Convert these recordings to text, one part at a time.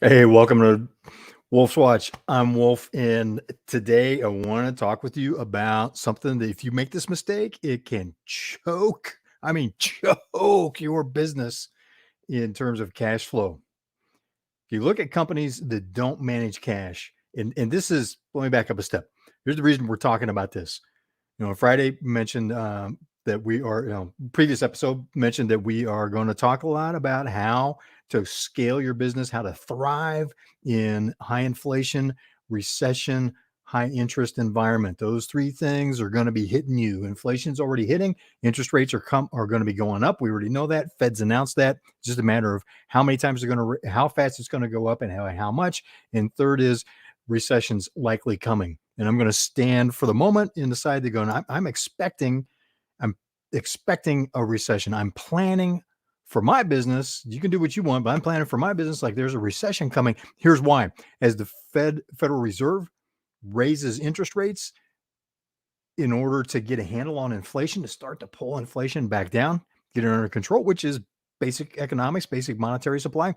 Hey, welcome to Wolf's Watch. I'm Wolf, and today I want to talk with you about something that if you make this mistake, it can choke. I mean, choke your business in terms of cash flow. If you look at companies that don't manage cash, and this is, let me back up a step. Here's the reason we're talking about this. Friday mentioned that we are, previous episode mentioned that we are going to talk a lot about how to scale your business, how to thrive in high inflation, recession, high interest environment. Those three things are going to be hitting you. Inflation's already hitting. Interest rates are going to be going up. We already know that. Fed's announced that. It's just a matter of how many times they're going to, how fast it's going to go up and how much. And third is recession's likely coming. And I'm going to stand for the moment in the side to go, I'm expecting a recession. I'm planning for my business. You can do what you want, but I'm planning for my business like there's a recession coming. Here's why. As the Federal Reserve raises interest rates in order to get a handle on inflation, to start to pull inflation back down, get it under control, which is basic economics, basic monetary supply,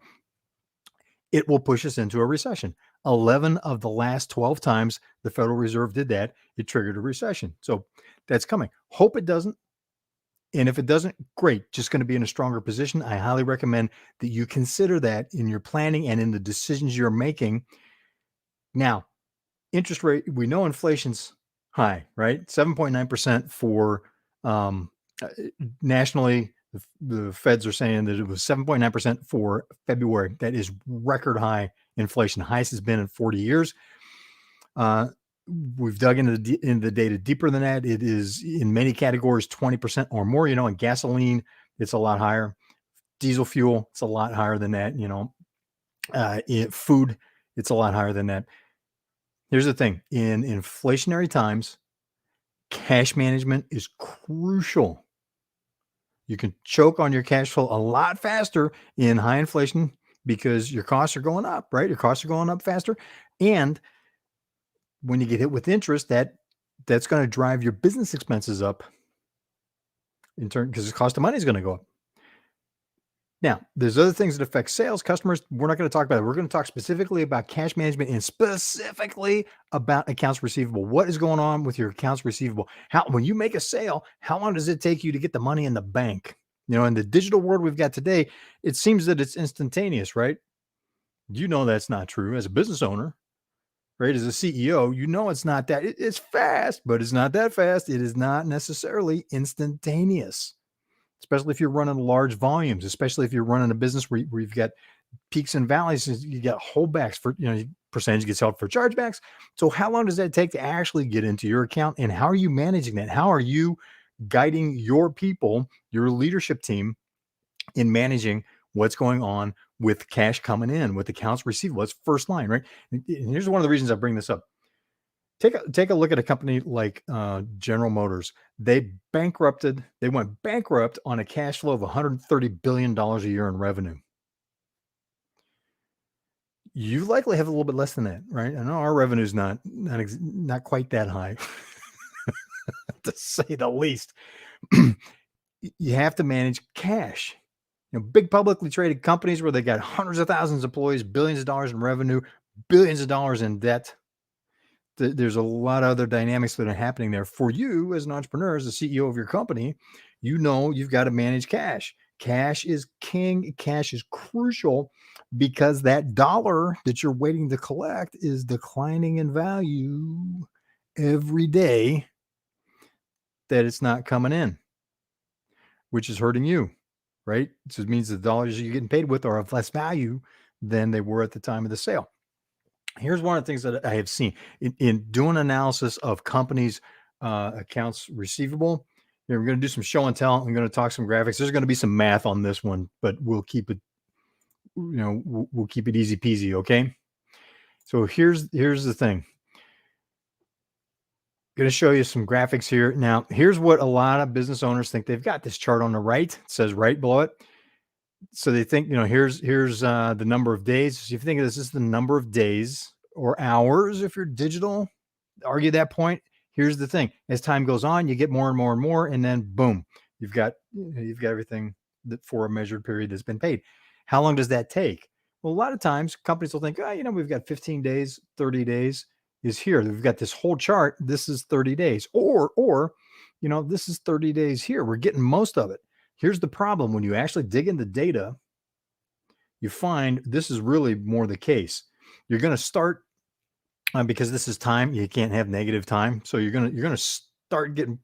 it will push us into a recession. 11 of the last 12 times the Federal Reserve did that, it triggered a recession. So that's coming. Hope it doesn't. And if it doesn't, great, just going to be in a stronger position. I highly recommend that you consider that in your planning and in the decisions you're making. Now, interest rate, we know inflation's high, right? 7.9% for nationally. The feds are saying that it was 7.9% for February. That is record high inflation, highest has been in 40 years. We've dug into the data deeper than that. It is in many categories 20% or more. In gasoline, it's a lot higher. Diesel fuel, it's a lot higher than that. Food, it's a lot higher than that. Here's the thing: in inflationary times, cash management is crucial. You can choke on your cash flow a lot faster in high inflation because your costs are going up, right? Your costs are going up faster. And when you get hit with interest, that's going to drive your business expenses up in turn because the cost of money is going to go up. Now, there's other things that affect sales. Customers, we're not going to talk about it. We're going to talk specifically about cash management and specifically about accounts receivable. What is going on with your accounts receivable? When you make a sale, how long does it take you to get the money in the bank? In the digital world we've got today, it seems that it's instantaneous, right? That's not true as a business owner, right? As a CEO, it's not that. It's fast, but it's not that fast. It is not necessarily instantaneous, especially if you're running large volumes, especially if you're running a business where you've got peaks and valleys, you got holdbacks for, percentage gets held for chargebacks. So how long does that take to actually get into your account? And how are you managing that? How are you guiding your people, your leadership team in managing what's going on with cash coming in, with accounts receivable? It's first line, right? And here's one of the reasons I bring this up. Take a look at a company like General Motors. They went bankrupt on a cash flow of $130 billion a year in revenue. You likely have a little bit less than that, right? I know our revenue is not quite that high, to say the least. You have to manage cash. Big publicly traded companies where they got hundreds of thousands of employees, billions of dollars in revenue, billions of dollars in debt. There's a lot of other dynamics that are happening there. For you as an entrepreneur, as the CEO of your company, you've got to manage cash. Cash is king. Cash is crucial because that dollar that you're waiting to collect is declining in value every day that it's not coming in, which is hurting you, right? So it means the dollars you're getting paid with are of less value than they were at the time of the sale. Here's one of the things that I have seen in doing analysis of companies' accounts receivable. We're going to do some show and tell. I'm going to talk some graphics. There's going to be some math on this one, but we'll keep it, we'll keep it easy peasy. Okay. So here's the thing. I'm going to show you some graphics here. Now, here's what a lot of business owners think. They've got this chart on the right. It says right below it. So they think, here's the number of days. So if you think of this is the number of days or hours, if you're digital, argue that point. Here's the thing: as time goes on, you get more and more and more, and then boom, you've got everything that for a measured period that's been paid. How long does that take? Well, a lot of times companies will think, oh, we've got 15 days, 30 days is here. We've got this whole chart. This is 30 days. Or, this is 30 days here. We're getting most of it. Here's the problem. When you actually dig into data, you find this is really more the case. You're going to start because this is time. You can't have negative time. So you're gonna start getting,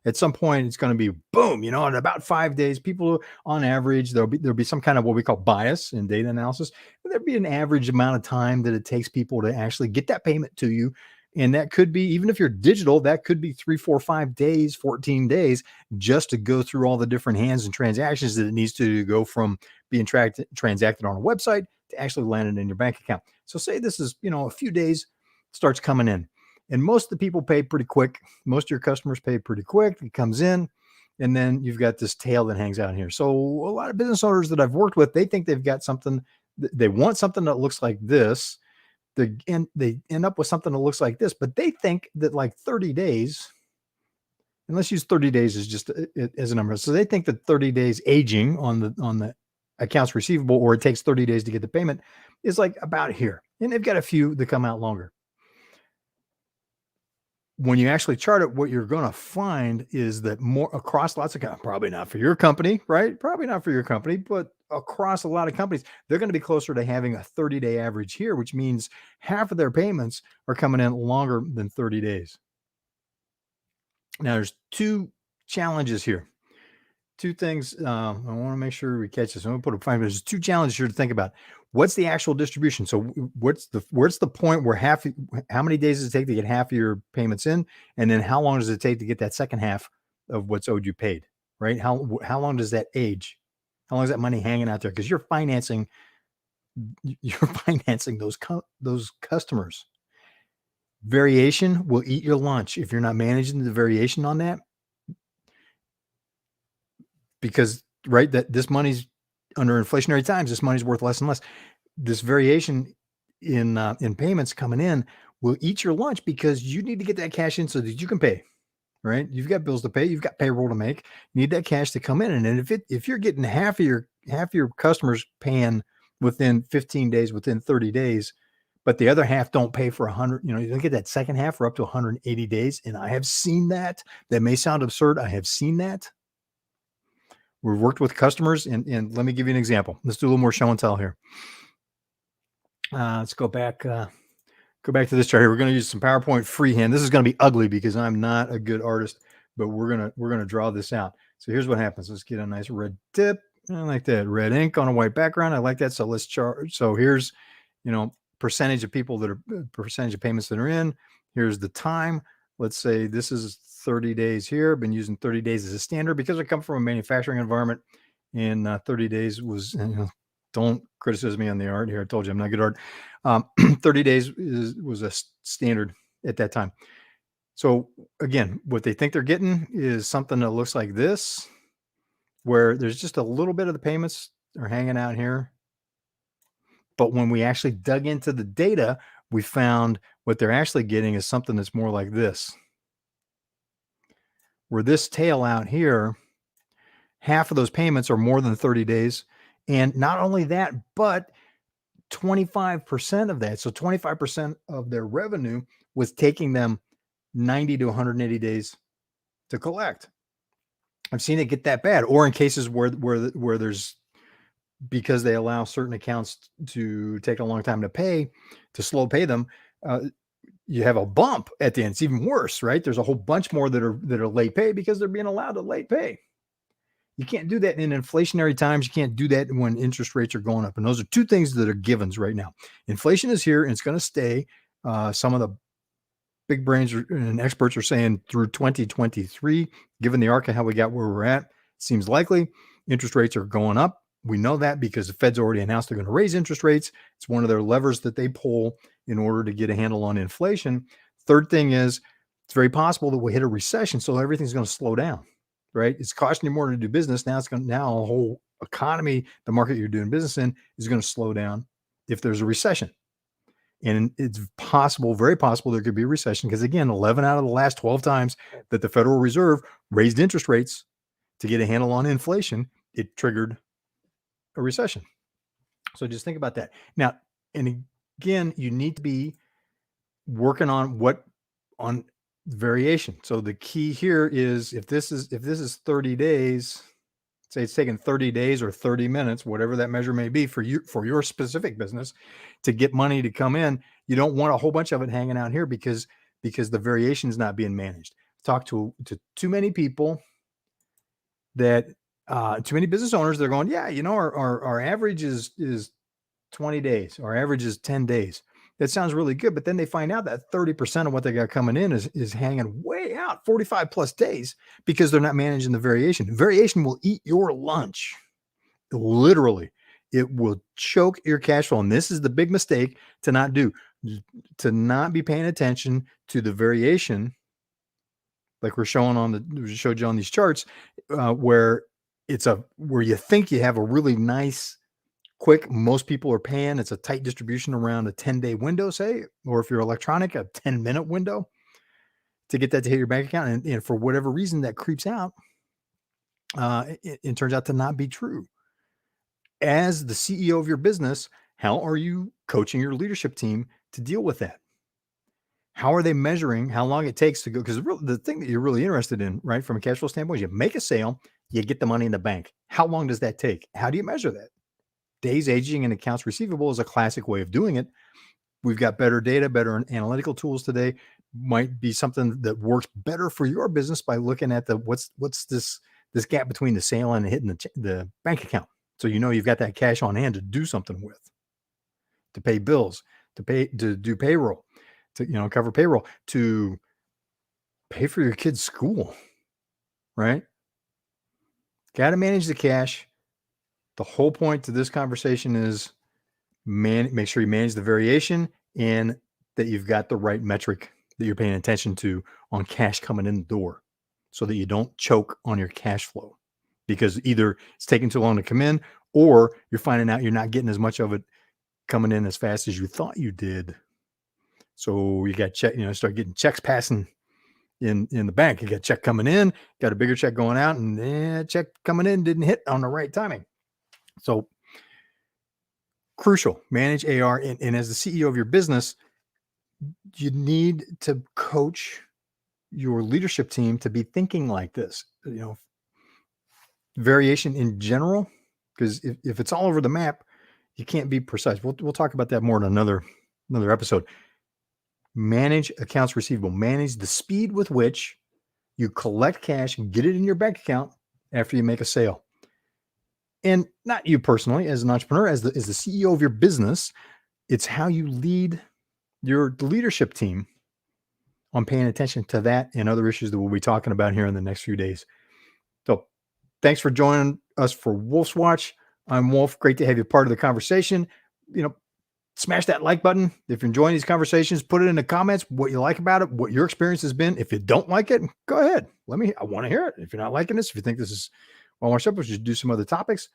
at some point it's going to be boom, in about 5 days, people on average, there'll be some kind of what we call bias in data analysis. But there'll be an average amount of time that it takes people to actually get that payment to you. And that could be, even if you're digital, that could be 3, 4, 5 days, 14 days, just to go through all the different hands and transactions that it needs to go from being transacted on a website to actually landing in your bank account. So say this is, a few days starts coming in. And most of the people pay pretty quick. Most of your customers pay pretty quick. It comes in, and then you've got this tail that hangs out here. So a lot of business owners that I've worked with, they think they've got something. They want something that looks like this. They end up with something that looks like this, but they think that like 30 days, and let's use 30 days as just as a number. So they think that 30 days aging on the accounts receivable, or it takes 30 days to get the payment, is like about here. And they've got a few that come out longer. When you actually chart it, what you're going to find is that more across lots of probably not for your company, right? Probably not for your company, but across a lot of companies, they're going to be closer to having a 30-day average here, which means half of their payments are coming in longer than 30 days. Now, there's two challenges here. Two things I want to make sure we catch this. I'm going to put a fine. There's two challenges here to think about. What's the actual distribution? So where's the point where how many days does it take to get half of your payments in? And then how long does it take to get that second half of what's owed you paid, right? How long does that age? How long is that money hanging out there? Because you're financing those customers. Variation will eat your lunch if you're not managing the variation on that. Because that this money's under inflationary times, this money's worth less and less. This variation in payments coming in will eat your lunch, because you need to get that cash in so that you can pay, right? You've got bills to pay, you've got payroll to make, you need that cash to come in. And then if you're getting half of your customers paying within 15 days, within 30 days, but the other half don't pay for 100, you look at that second half for up to 180 days. And I have seen that. That may sound absurd. I have seen that. We've worked with customers, and let me give you an example. Let's do a little more show and tell here. Let's go back to this chart here. We're going to use some PowerPoint freehand. This is going to be ugly because I'm not a good artist, but we're going to draw this out. So here's what happens. Let's get a nice red tip. I like that. Red ink on a white background. I like that. So let's chart. So here's, percentage of people that are percentage of payments that are in. Here's the time. Let's say this is 30 days here. I've been using 30 days as a standard because I come from a manufacturing environment, and 30 days was, don't criticize me on the art here. I told you I'm not good art. 30 days was a standard at that time. So again, what they think they're getting is something that looks like this, where there's just a little bit of the payments are hanging out here. But when we actually dug into the data, we found what they're actually getting is something that's more like this, where this tail out here, half of those payments are more than 30 days. And not only that, but 25% of that, so 25% of their revenue was taking them 90 to 180 days to collect. I've seen it get that bad, or in cases where there's, because they allow certain accounts to take a long time to slow pay them, you have a bump at the end. It's even worse, right? There's a whole bunch more that are late pay because they're being allowed to late pay. You can't do that in inflationary times. You can't do that when interest rates are going up. And those are two things that are givens right now. Inflation is here and it's going to stay. Some of the big brains and experts are saying through 2023, given the arc of how we got where we're at, seems likely. Interest rates are going up. We know that because the Fed's already announced they're going to raise interest rates. It's one of their levers that they pull in order to get a handle on inflation. Third thing is, it's very possible that we'll hit a recession, so everything's going to slow down, right? It's costing you more to do business. Now a whole economy, the market you're doing business in, is going to slow down if there's a recession. And it's possible, very possible, there could be a recession because, again, 11 out of the last 12 times that the Federal Reserve raised interest rates to get a handle on inflation, it triggered a recession. So just think about that. Now, and again, you need to be working on variation. So the key here is if this is 30 days, say it's taking 30 days or 30 minutes, whatever that measure may be for you, for your specific business, to get money to come in, you don't want a whole bunch of it hanging out here because the variation is not being managed. Talk to too many people that too many business owners, they're going, yeah, our average is 20 days, our average is 10 days. That sounds really good, but then they find out that 30% of what they got coming in is hanging way out 45 plus days because they're not managing the variation. Variation will eat your lunch. Literally, it will choke your cash flow. And this is the big mistake to not do, to not be paying attention to the variation, like we showed you on these charts, where where you think you have a really nice, quick, most people are paying, it's a tight distribution around a 10-day window, say, or if you're electronic, a 10-minute window to get that to hit your bank account. And for whatever reason that creeps out, it turns out to not be true. As the CEO of your business, how are you coaching your leadership team to deal with that? How are they measuring how long it takes to go? Because the thing that you're really interested in, right, from a cash flow standpoint, is you make a sale, you get the money in the bank. How long does that take? How do you measure that? Days aging and accounts receivable is a classic way of doing it. We've got better data, better analytical tools today. Might be something that works better for your business by looking at what's this gap between the sale and hitting the bank account. So you've got that cash on hand to do something with, to pay bills, to do payroll, to cover payroll, to pay for your kids' school, right? Got to manage the cash. The whole point to this conversation is make sure you manage the variation and that you've got the right metric that you're paying attention to on cash coming in the door so that you don't choke on your cash flow, because either it's taking too long to come in or you're finding out you're not getting as much of it coming in as fast as you thought you did. So you got start getting checks passing in the bank. You got a check coming in, got a bigger check going out, and check coming in didn't hit on the right timing. So crucial, manage AR. And as the CEO of your business, you need to coach your leadership team to be thinking like this, variation in general, because if it's all over the map, you can't be precise. We'll talk about that more in another episode. Manage accounts receivable, manage the speed with which you collect cash and get it in your bank account after you make a sale. And not you personally as an entrepreneur, as the CEO of your business, it's how you lead your leadership team on paying attention to that and other issues that we'll be talking about here in the next few days. So thanks for joining us for Wolf's Watch. I'm Wolf. Great to have you part of the conversation. Smash that like button. If you're enjoying these conversations, put it in the comments what you like about it, what your experience has been. If you don't like it, go ahead. I want to hear it. If you're not liking this, if you think this is one more simple, just do some other topics,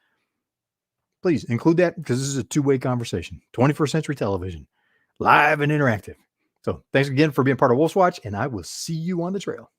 please include that, because this is a two-way conversation. 21st century television, live and interactive. So thanks again for being part of Wolf's Watch, and I will see you on the trail.